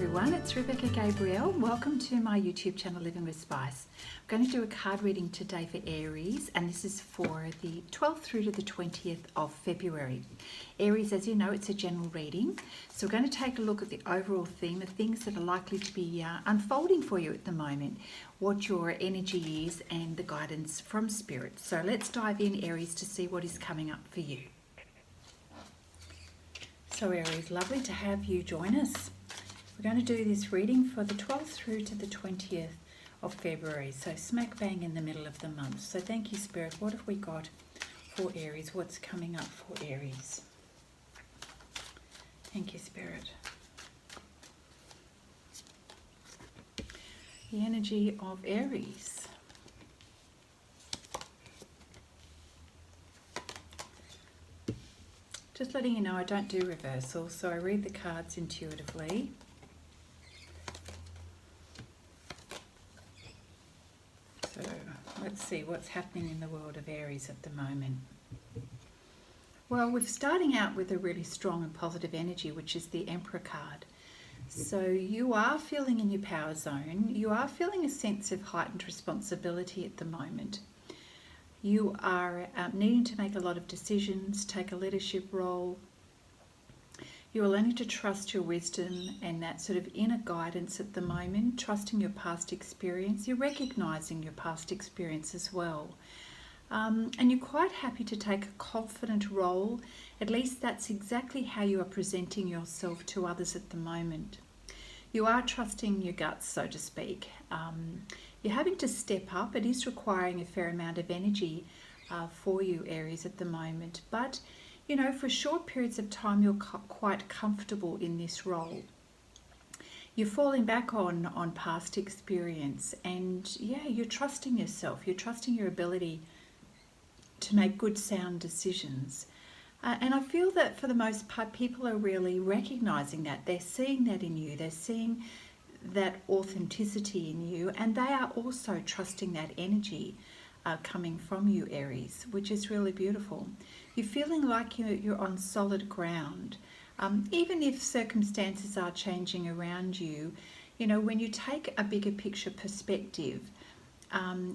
everyone, it's Rebecca Gabrielle. Welcome to my YouTube channel Living with Spice. I'm going to do a card reading today for Aries, and this is for the 12th through to the 20th of February. Aries, as you know, it's a general reading, so we're going to take a look at the overall theme of things that are likely to be unfolding for you at the moment, what your energy is and the guidance from Spirit. So let's dive in, Aries, to see what is coming up for you. So Aries, lovely to have you join us. We're going to do this reading for the 12th through to the 20th of February, so smack bang in the middle of the month. So thank you, Spirit. What have we got for Aries? What's coming up for Aries? Thank you, Spirit. The energy of Aries. Just letting you know, I don't do reversals, so I read the cards intuitively. So let's see what's happening in the world of Aries at the moment. Well, we're starting out with a really strong and positive energy, which is the Emperor card. So you are feeling in your power zone. You are feeling a sense of heightened responsibility at the moment. You are needing to make a lot of decisions, take a leadership role. You're learning to trust your wisdom and that sort of inner guidance at the moment, trusting your past experience. You're recognizing your past experience as well. And you're quite happy to take a confident role. At least that's exactly how you are presenting yourself to others at the moment. You are trusting your guts, so to speak. You're having to step up. It is requiring a fair amount of energy for you, Aries, at the moment. But, you know, for short periods of time, you're quite comfortable in this role. You're falling back on past experience. And, yeah, you're trusting yourself. You're trusting your ability to make good, sound decisions. And I feel that for the most part, people are really recognizing that. They're seeing that in you. They're seeing that authenticity in you, and they are also trusting that energy coming from you, Aries, which is really beautiful. You're feeling like you're on solid ground. Even if circumstances are changing around you, you know, when you take a bigger picture perspective,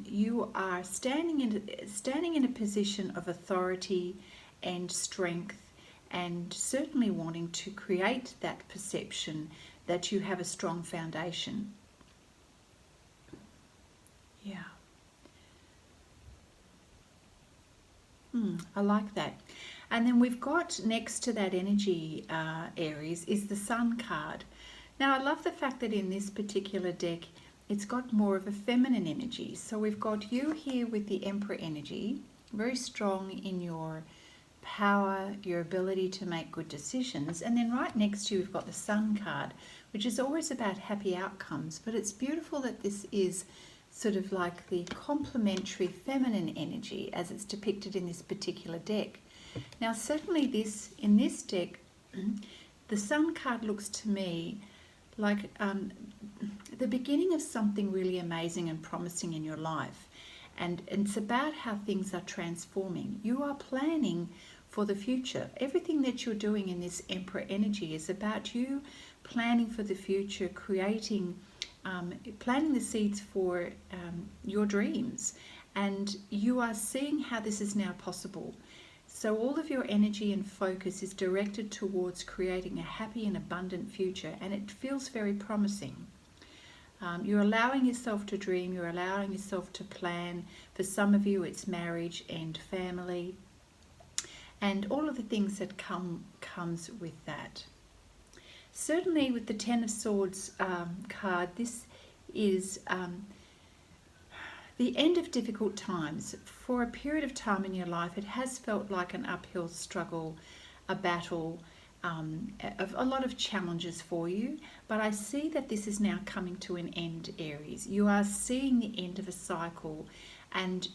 you are standing in a position of authority and strength, and certainly wanting to create that perception that you have a strong foundation. Yeah. I like that. And then we've got next to that energy, Aries, is the Sun card. Now, I love the fact that in this particular deck, it's got more of a feminine energy. So we've got you here with the Emperor energy, very strong in your power, your ability to make good decisions. And then right next to you, we've got the Sun card, which is always about happy outcomes. But it's beautiful that this is sort of like the complementary feminine energy as it's depicted in this particular deck. Now, certainly in this deck, the Sun card looks to me like the beginning of something really amazing and promising in your life. And it's about how things are transforming. You are planning for the future. Everything that you're doing in this Emperor energy is about you planning for the future, creating, planting the seeds for your dreams. And you are seeing how this is now possible. So all of your energy and focus is directed towards creating a happy and abundant future, and it feels very promising. You're allowing yourself to dream, you're allowing yourself to plan. For some of you, it's marriage and family, and all of the things that comes with that. Certainly with the Ten of Swords card, this is the end of difficult times. For a period of time in your life, it has felt like an uphill struggle, a battle, a lot of challenges for you, but I see that this is now coming to an end, Aries. You are seeing the end of a cycle, and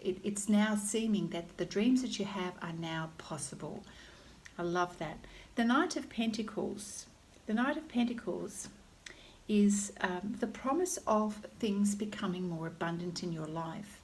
it's now seeming that the dreams that you have are now possible. I love that. The Knight of Pentacles. The Knight of Pentacles is the promise of things becoming more abundant in your life.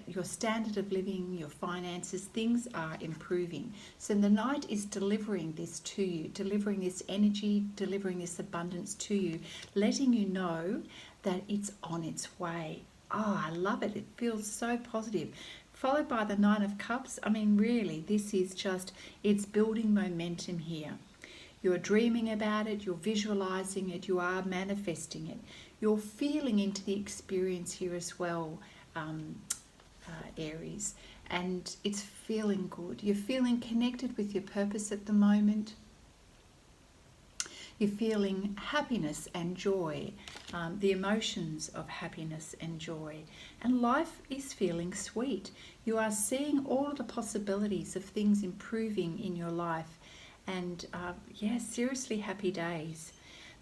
your standard of living, your finances, things are improving. So the Knight is delivering this to you, delivering this energy, delivering this abundance to you, letting you know that it's on its way. Oh, I love it. It feels so positive. Followed by the Nine of Cups. I mean, really, this is just, it's building momentum here. You're dreaming about it, you're visualizing it, you are manifesting it. You're feeling into the experience here as well, Aries, and it's feeling good. You're feeling connected with your purpose at the moment. You're feeling happiness and joy, the emotions of happiness and joy. And life is feeling sweet. You are seeing all of the possibilities of things improving in your life. And yeah, seriously happy days.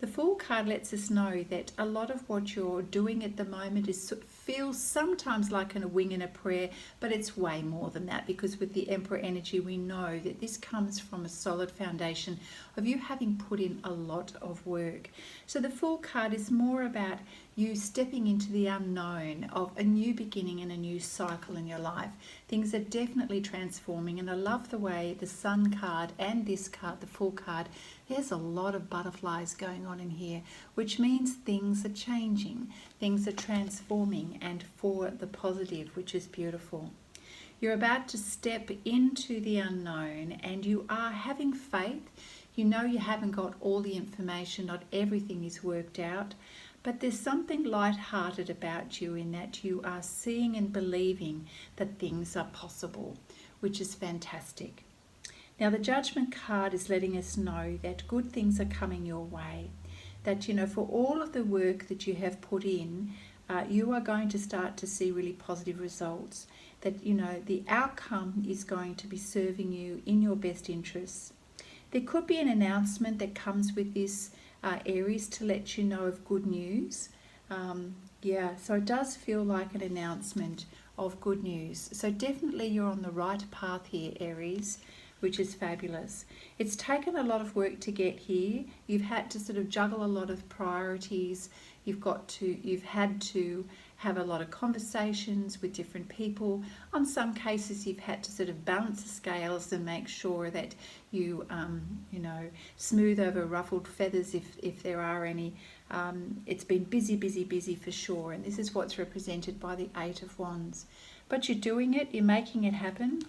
The Fool card lets us know that a lot of what you're doing at the moment feels sometimes like a wing and a prayer, but it's way more than that, because with the Emperor energy, we know that this comes from a solid foundation of you having put in a lot of work. So the Fool card is more about you stepping into the unknown of a new beginning and a new cycle in your life. Things are definitely transforming, and I love the way the Sun card and this card, the Fool card, there's a lot of butterflies going on in here, which means things are changing, things are transforming, and for the positive, which is beautiful. You're about to step into the unknown, and you are having faith. You know you haven't got all the information, not everything is worked out, but there's something light-hearted about you in that you are seeing and believing that things are possible, which is fantastic. Now the Judgment card is letting us know that good things are coming your way, that, you know, for all of the work that you have put in, you are going to start to see really positive results, that, you know, the outcome is going to be serving you in your best interests. There could be an announcement that comes with this, Aries, to let you know of good news. Yeah, so it does feel like an announcement of good news. So definitely you're on the right path here, Aries, which is fabulous. It's taken a lot of work to get here. You've had to sort of juggle a lot of priorities. You've had to have a lot of conversations with different people. On some cases, you've had to sort of balance the scales and make sure that you, you know, smooth over ruffled feathers if there are any. It's been busy, busy, busy for sure. And this is what's represented by the Eight of Wands. But you're doing it, you're making it happen.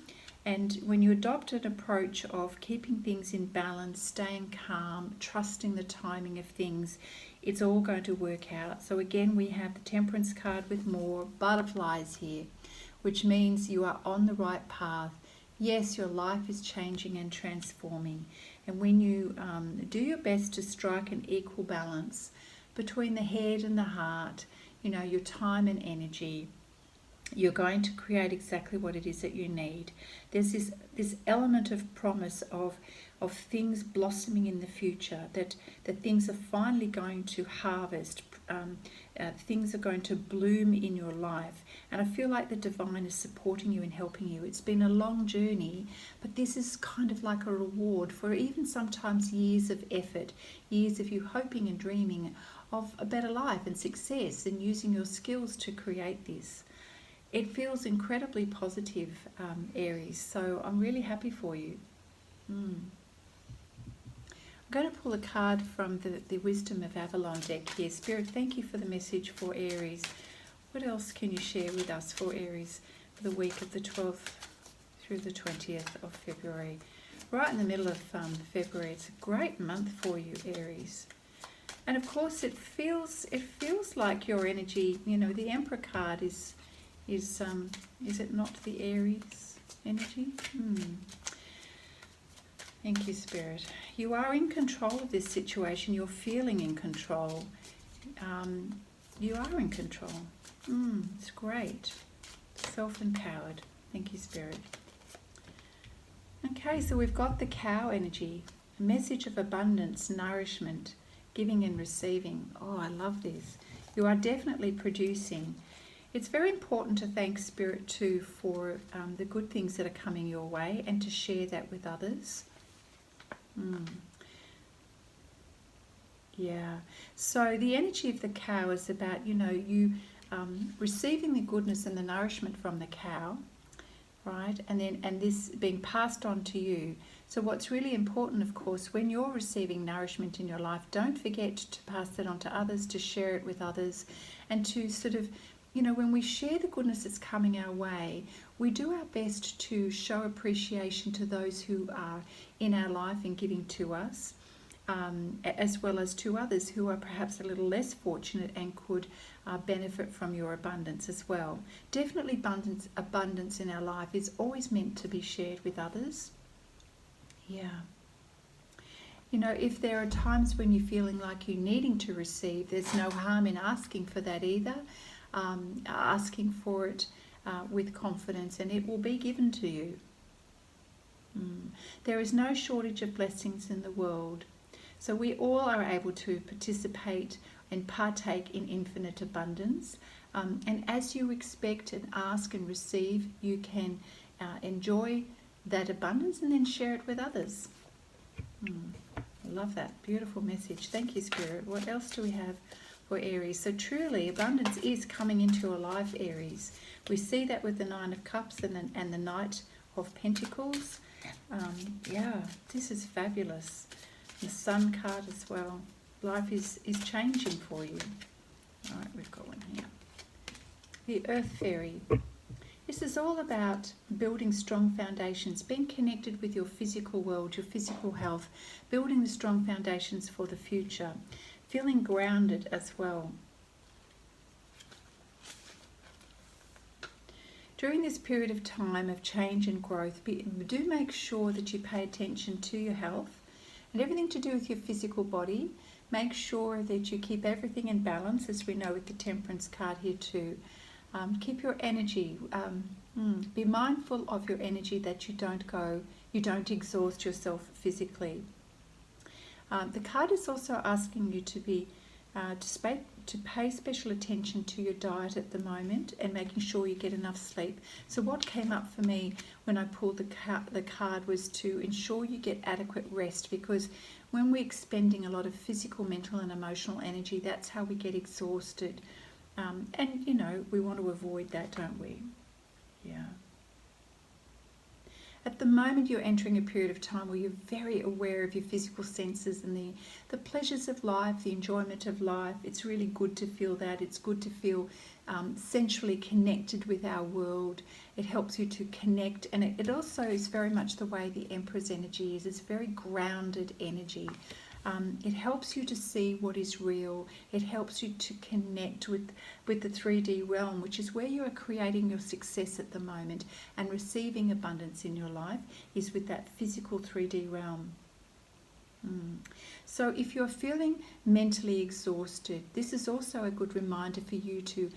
And when you adopt an approach of keeping things in balance, staying calm, trusting the timing of things, it's all going to work out. So again, we have the Temperance card with more butterflies here, which means you are on the right path. Yes, your life is changing and transforming. And when you do your best to strike an equal balance between the head and the heart, you know, your time and energy, you're going to create exactly what it is that you need. There's this element of promise of things blossoming in the future, that things are finally going to harvest, things are going to bloom in your life. And I feel like the divine is supporting you and helping you. It's been a long journey, but this is kind of like a reward for even sometimes years of effort, years of you hoping and dreaming of a better life and success and using your skills to create this. It feels incredibly positive, Aries, so I'm really happy for you. I'm going to pull a card from the Wisdom of Avalon deck here. Spirit, thank you for the message for Aries. What else can you share with us for Aries for the week of the 12th through the 20th of February? Right in the middle of February, it's a great month for you, Aries. And of course, it feels like your energy, you know, the Emperor card is it not the Aries energy? Thank you, Spirit. You are in control of this situation. You're feeling in control. You are in control. It's great. Self-empowered. Thank you, Spirit. Okay, so we've got the Cow energy. A message of abundance, nourishment, giving and receiving. Oh, I love this. You are definitely producing. It's very important to thank Spirit too for the good things that are coming your way and to share that with others. Yeah. So the energy of the Cow is about, you know, you receiving the goodness and the nourishment from the cow, right? And this being passed on to you. So what's really important, of course, when you're receiving nourishment in your life, don't forget to pass that on to others, to share it with others, and to sort of, when we share the goodness that's coming our way, we do our best to show appreciation to those who are in our life and giving to us, as well as to others who are perhaps a little less fortunate and could benefit from your abundance as well. Definitely abundance in our life is always meant to be shared with others. Yeah. If there are times when you're feeling like you're needing to receive, there's no harm in asking for that either. Asking for it with confidence, and it will be given to you. There is no shortage of blessings in the world. So we all are able to participate and partake in infinite abundance. And as you expect and ask and receive, you can enjoy that abundance and then share it with others. I love that. Beautiful message. Thank you, Spirit. What else do we have for Aries? So truly, abundance is coming into your life, Aries. We see that with the Nine of Cups and the Knight of Pentacles. This is fabulous. The Sun card as well. Life is changing for you. All right, we've got one here. The Earth Fairy. This is all about building strong foundations, being connected with your physical world, your physical health, building the strong foundations for the future, feeling grounded as well. During this period of time of change and growth, do make sure that you pay attention to your health and everything to do with your physical body. Make sure that you keep everything in balance, as we know with the Temperance card here too. Keep your energy. Be mindful of your energy, that you don't exhaust yourself physically. The card is also asking you to be to pay special attention to your diet at the moment and making sure you get enough sleep. So what came up for me when I pulled the card was to ensure you get adequate rest, because when we're expending a lot of physical, mental and emotional energy, that's how we get exhausted. And we want to avoid that, don't we? Yeah. At the moment, you're entering a period of time where you're very aware of your physical senses and the pleasures of life, the enjoyment of life. It's really good to feel that. It's good to feel sensually connected with our world. It helps you to connect, and it also is very much the way the Emperor's energy is. It's very grounded energy. It helps you to see what is real. It helps you to connect with the 3D realm, which is where you are creating your success at the moment, and receiving abundance in your life is with that physical 3D realm. So if you're feeling mentally exhausted, this is also a good reminder for you to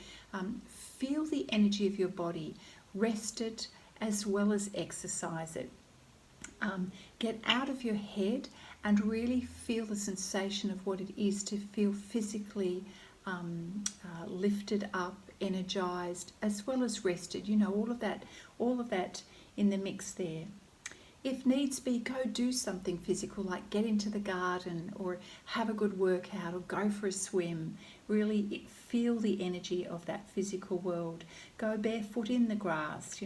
feel the energy of your body, rest it as well as exercise it. Get out of your head and really feel the sensation of what it is to feel physically lifted up, energized, as well as rested. All of that in the mix there. If needs be, go do something physical, like get into the garden or have a good workout or go for a swim. Really feel the energy of that physical world. Go barefoot in the grass,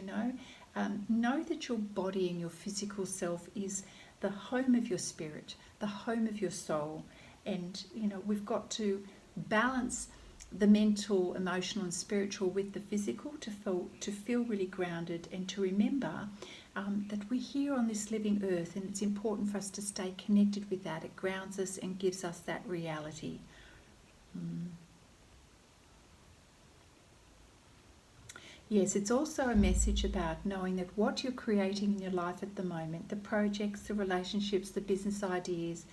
Know that your body and your physical self is the home of your spirit, the home of your soul. And, we've got to balance the mental, emotional and spiritual with the physical to feel really grounded, and to remember that we're here on this living earth, and it's important for us to stay connected with that. It grounds us and gives us that reality. Yes, it's also a message about knowing that what you're creating in your life at the moment, the projects, the relationships, the business ideas,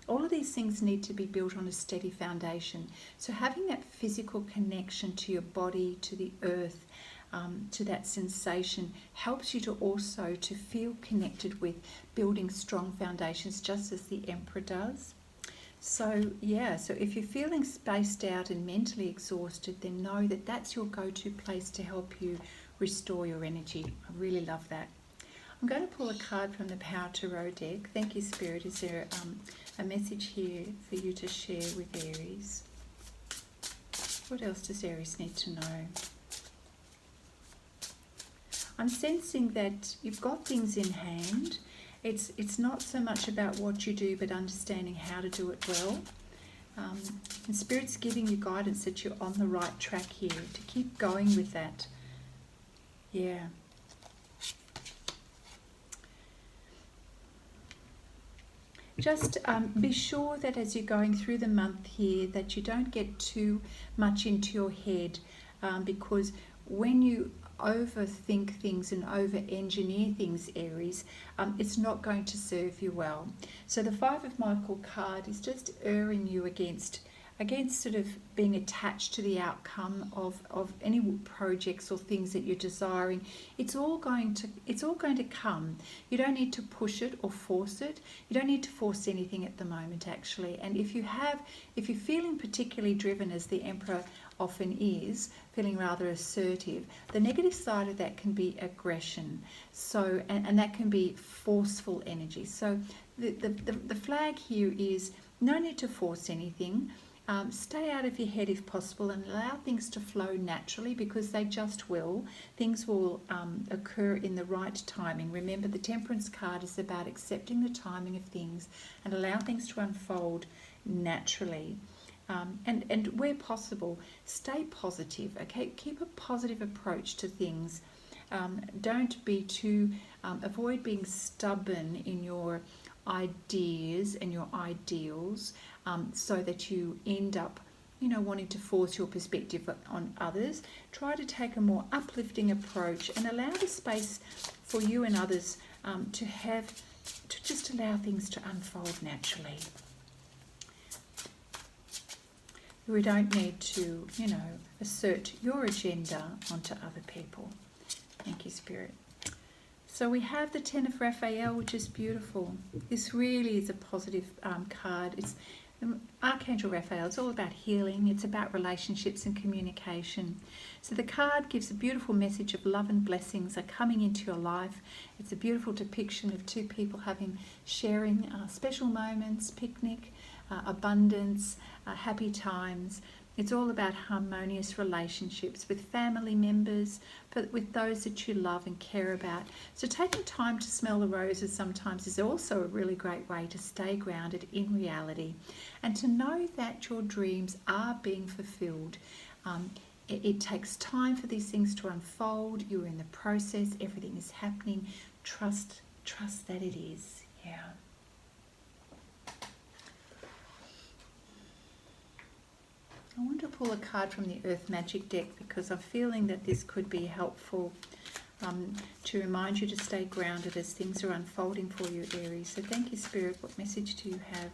all of these things need to be built on a steady foundation. So having that physical connection to your body, to the earth, to that sensation, helps you to also to feel connected with building strong foundations, just as the Emperor does. So if you're feeling spaced out and mentally exhausted, then know that that's your go-to place to help you restore your energy. I really love that. I'm going to pull a card from the Power Tarot deck. Thank you, Spirit. Is there a message here for you to share with Aries? What else does Aries need to know? I'm sensing that you've got things in hand. It's not so much about what you do, but understanding how to do it well. And Spirit's giving you guidance that you're on the right track here, to keep going with that. Yeah. Just be sure that as you're going through the month here, that you don't get too much into your head, because when you overthink things and over-engineer things, Aries, it's not going to serve you well. So the Five of Michael card is just erring you against sort of being attached to the outcome of any projects or things that you're desiring. It's all going to come. You don't need to push it or force it. You don't need to force anything at the moment, actually. And if you're feeling particularly driven, as the Emperor often is, feeling rather assertive, the negative side of that can be aggression. So and that can be forceful energy. So the flag here is no need to force anything. Stay out of your head if possible and allow things to flow naturally, because they just will. Things will occur in the right timing. Remember, the Temperance card is about accepting the timing of things and allow things to unfold naturally. And where possible, stay positive, okay? Keep a positive approach to things. Don't be too, avoid being stubborn in your ideas and your ideals, so that you end up, wanting to force your perspective on others. Try to take a more uplifting approach and allow the space for you and others to just allow things to unfold naturally. We don't need to, assert your agenda onto other people. Thank you, Spirit. So we have the Ten of Raphael, which is beautiful. This really is a positive card. It's Archangel Raphael. It's all about healing. It's about relationships and communication. So the card gives a beautiful message of love and blessings are coming into your life. It's a beautiful depiction of two people sharing special moments, picnic, abundance, happy times. It's all about harmonious relationships with family members, but with those that you love and care about. So taking time to smell the roses sometimes is also a really great way to stay grounded in reality and to know that your dreams are being fulfilled. It takes time for these things to unfold. You're in the process. Everything is happening. Trust that it is. Yeah. I want to pull a card from the Earth Magic deck because I'm feeling that this could be helpful to remind you to stay grounded as things are unfolding for you, Aries. So thank you, Spirit. What message do you have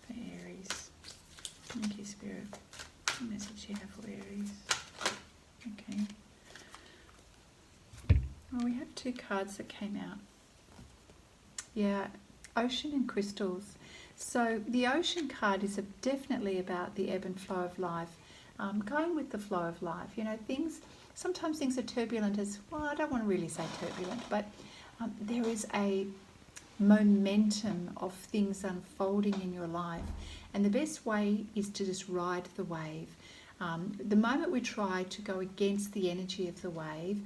for Aries? Thank you, Spirit. What message do you have for Aries? Okay. Well, we have two cards that came out. Yeah, Ocean and Crystals. So the Ocean card is definitely about the ebb and flow of life, going with the flow of life. Sometimes things are turbulent I don't want to really say turbulent, but there is a momentum of things unfolding in your life. And the best way is to just ride the wave. The moment we try to go against the energy of the wave,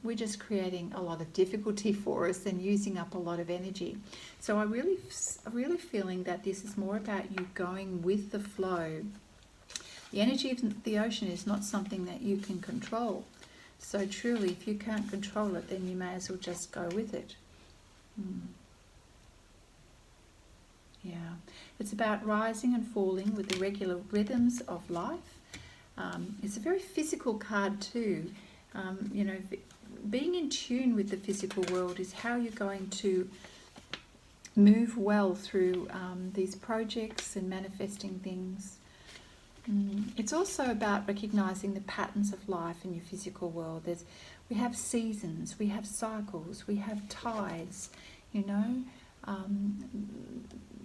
we're just creating a lot of difficulty for us and using up a lot of energy. So I'm really feeling that this is more about you going with the flow. The energy of the ocean is not something that you can control. So truly, if you can't control it, then you may as well just go with it. Yeah, it's about rising and falling with the regular rhythms of life. It's a very physical card too. Being in tune with the physical world is how you're going to move well through these projects and manifesting things. It's also about recognizing the patterns of life in your physical world. We have seasons, we have cycles, we have tides,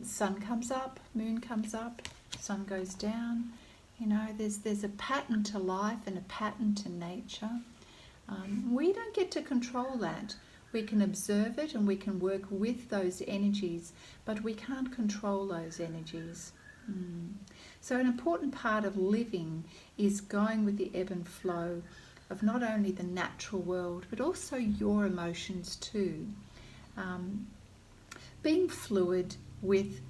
sun comes up, moon comes up, sun goes down. There's a pattern to life and a pattern to nature. We don't get to control that. We can observe it and we can work with those energies, but we can't control those energies. So an important part of living is going with the ebb and flow of not only the natural world, but also your emotions too. Being fluid with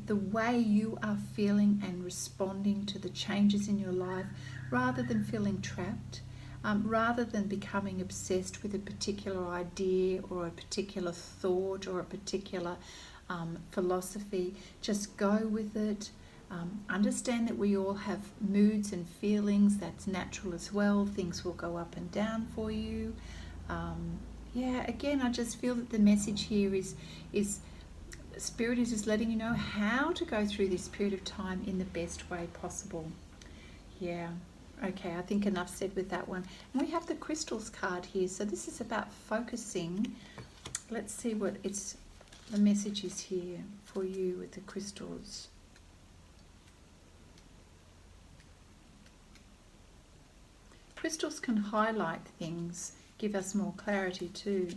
the way you are feeling and responding to the changes in your life, rather than feeling trapped, rather than becoming obsessed with a particular idea or a particular thought or a particular philosophy. Just go with it. Understand that we all have moods and feelings. That's natural as well. Things will go up and down for you. Again, I just feel that the message here is Spirit is just letting you know how to go through this period of time in the best way possible. Yeah. Okay, I think enough said with that one. And we have the crystals card here. So this is about focusing. Let's see what the message is here for you with the crystals. Crystals can highlight things, give us more clarity too.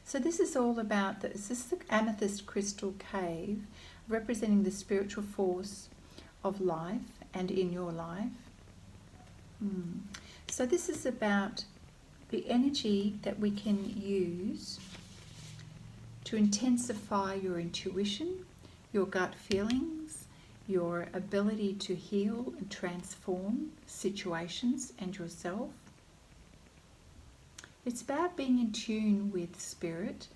So this is all about, this is the amethyst crystal cave, representing the spiritual force of life and in your life. So this is about the energy that we can use to intensify your intuition, your gut feelings, your ability to heal and transform situations and yourself. It's about being in tune with spirit,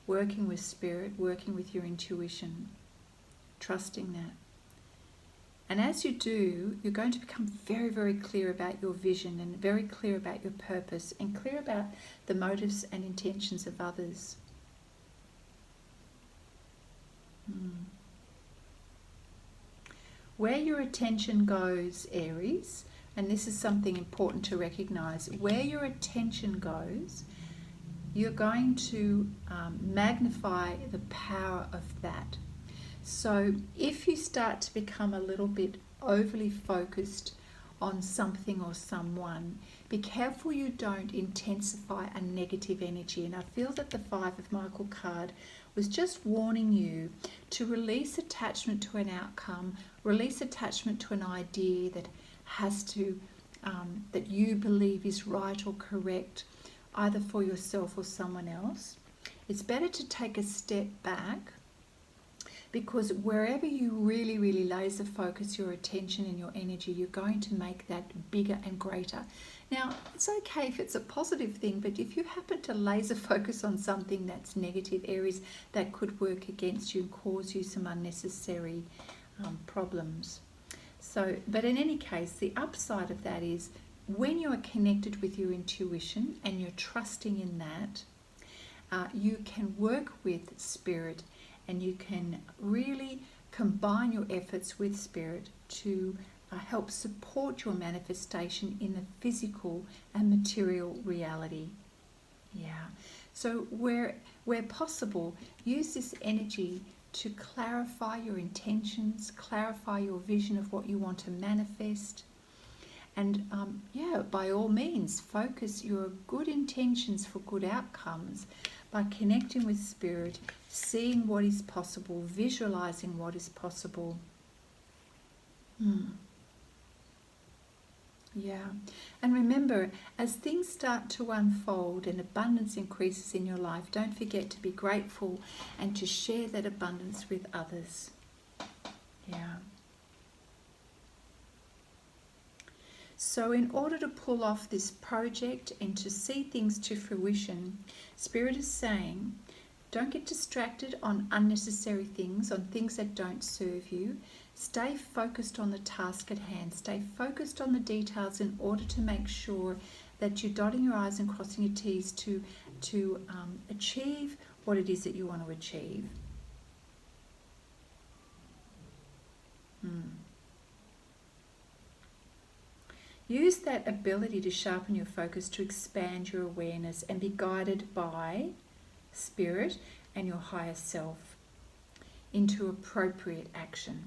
working with your intuition, trusting that. And as you do, you're going to become very, very clear about your vision and very clear about your purpose and clear about the motives and intentions of others. Where your attention goes, Aries, and this is something important to recognize, where your attention goes, you're going to magnify the power of that. So if you start to become a little bit overly focused on something or someone, be careful you don't intensify a negative energy. And I feel that the Five of Michael card was just warning you to release attachment to an outcome, release attachment to an idea that has to, that you believe is right or correct, either for yourself or someone else. It's better to take a step back, because wherever you really, really laser focus your attention and your energy, you're going to make that bigger and greater. Now, it's okay if it's a positive thing, but if you happen to laser focus on something that's negative, Aries, that could work against you and cause you some unnecessary problems. So, but in any case, the upside of that is when you are connected with your intuition and you're trusting in that, you can work with spirit and you can really combine your efforts with spirit to help support your manifestation in the physical and material reality. Yeah. So where possible, use this energy to clarify your intentions, clarify your vision of what you want to manifest. And by all means, focus your good intentions for good outcomes by connecting with spirit, seeing what is possible, visualizing what is possible. Yeah. And remember, as things start to unfold and abundance increases in your life, don't forget to be grateful and to share that abundance with others. Yeah. So in order to pull off this project and to see things to fruition, Spirit is saying, don't get distracted on unnecessary things, on things that don't serve you. Stay focused on the task at hand. Stay focused on the details in order to make sure that you're dotting your I's and crossing your T's to achieve what it is that you want to achieve. Use that ability to sharpen your focus to expand your awareness and be guided by spirit and your higher self into appropriate action.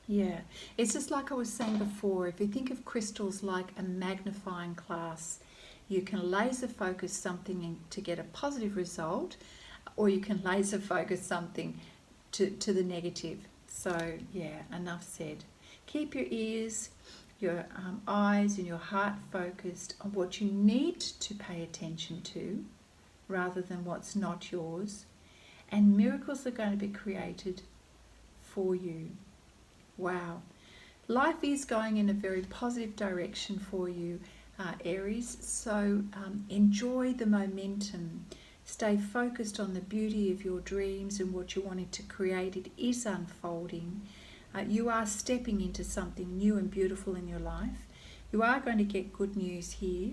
Yeah, it's just like I was saying before, if you think of crystals like a magnifying glass, you can laser focus something to get a positive result, or you can laser focus something to the negative. So yeah, enough said. Keep your ears, your eyes and your heart focused on what you need to pay attention to rather than what's not yours, and miracles are going to be created for you. Wow. Life is going in a very positive direction for you, Aries, so enjoy the momentum. Stay focused on the beauty of your dreams and what you're wanting to create. It is unfolding. You are stepping into something new and beautiful in your life. You are going to get good news here.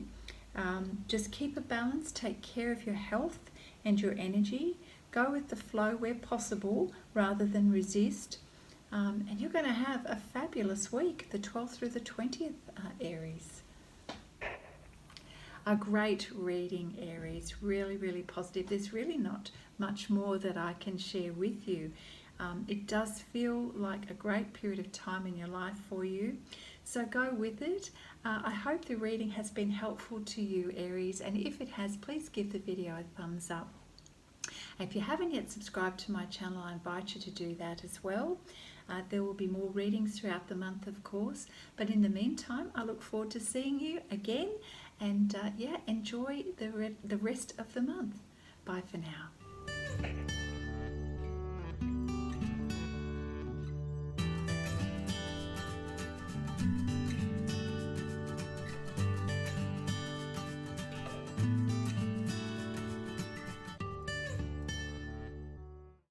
Just keep a balance, take care of your health and your energy. Go with the flow where possible rather than resist. And you're going to have a fabulous week, the 12th through the 20th, Aries. A great reading, Aries. Really, really positive. There's really not much more that I can share with you. It does feel like a great period of time in your life for you. So go with it. I hope the reading has been helpful to you, Aries. And if it has, please give the video a thumbs up. If you haven't yet subscribed to my channel, I invite you to do that as well. There will be more readings throughout the month, of course. But in the meantime, I look forward to seeing you again. And yeah, enjoy the rest of the month. Bye for now.